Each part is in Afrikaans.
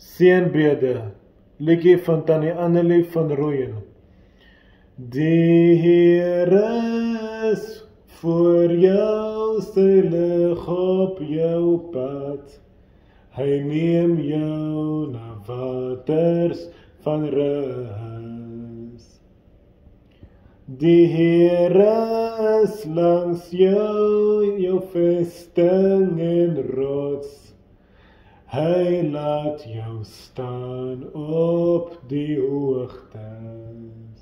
Seënbede, liedjie van Tannie Annelie van Rooyen. Die Heer is voor jou, sy lig op jou pad. Hy neem jou na waters van rus. Die Heer is langs jou vesting en rots. Hy laat jou staan op die hoogtes.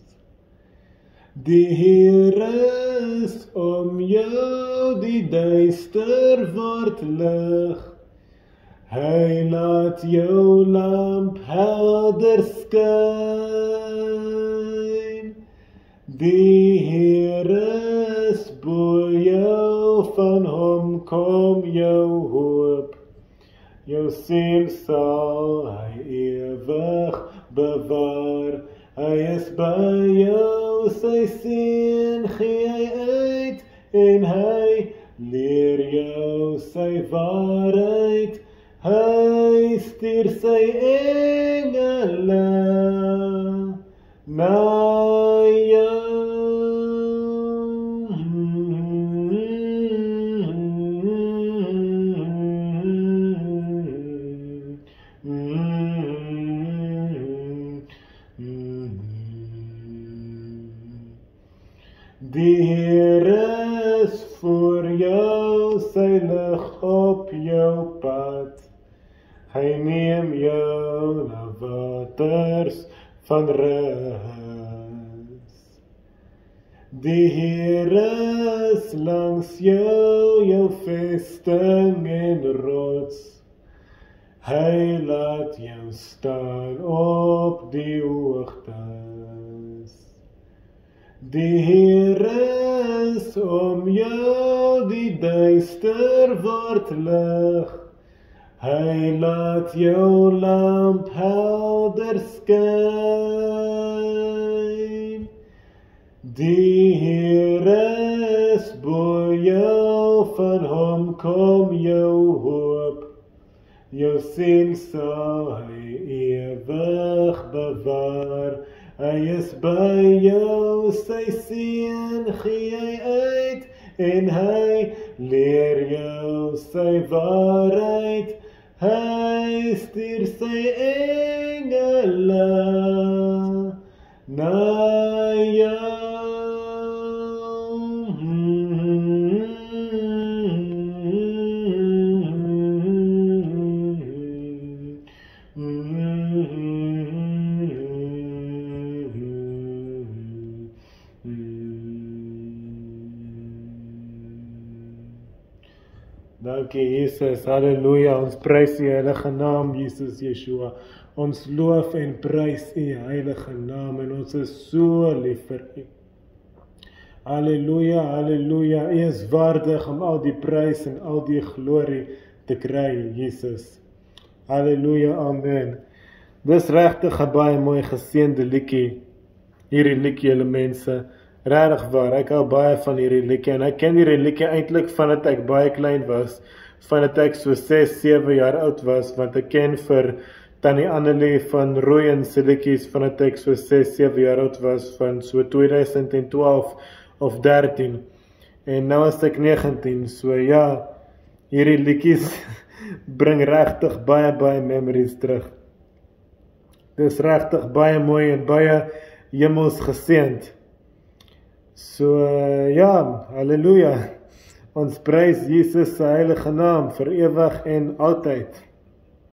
Die Heer is om jou, die duister word lig. Hy laat jou lamp helder skyn. Die Heer is bo jou, van hom kom jou hoop. Jou siel sal hy ewig bewaar. Hy is by jou, sy seën gee hy uit, en hy leer jou sy waarheid. Hy stuur sy engele na jou. Die Heer is voor jou, sy lig op jou pad. Hy neem jou na waters van rus. Die Heer is langs jou vesting en rots. Hy laat jou staan op die hoogtes. Die Heer is om jou, die duister word lig. Hy laat jou lamp helder skyn. Die Heer is bo jou, van hom kom jou hoop. Jou siel sal hy ewig bewaar. Hy is by jou, sy seën gee hy uit, en hy leer jou sy waarheid. Hy stuur sy engele na jou. Dankie Jesus, halleluja, ons prys U heilige naam, Jesus Yeshua. Ons loof en prys U heilige naam, en ons is so lief vir U. Halleluja, halleluja, U is waardig om al die prys en al die glorie te kry, Jesus. Halleluja, amen. Dis regtig 'n baie mooi geseënde liedjie, hierdie liedjie, julle mense. Regtig waar, ek hou baie van hierdie liedjie, en ek ken hierdie liedjie eintlik vandat ek baie klein was, vandat ek so 6-7 jaar oud was, want ek ken vir Tannie Annelie van Rooyen se liedjies vandat ek so 6-7 jaar oud was, van so 2012 of 13, en nou is ek 19, so ja, hierdie liedjies bring regtig baie memories terug. Dis regtig baie mooi en baie hemels geseënd. So ja, halleluja, ons prys Jesus se heilige naam vir ewig en altyd.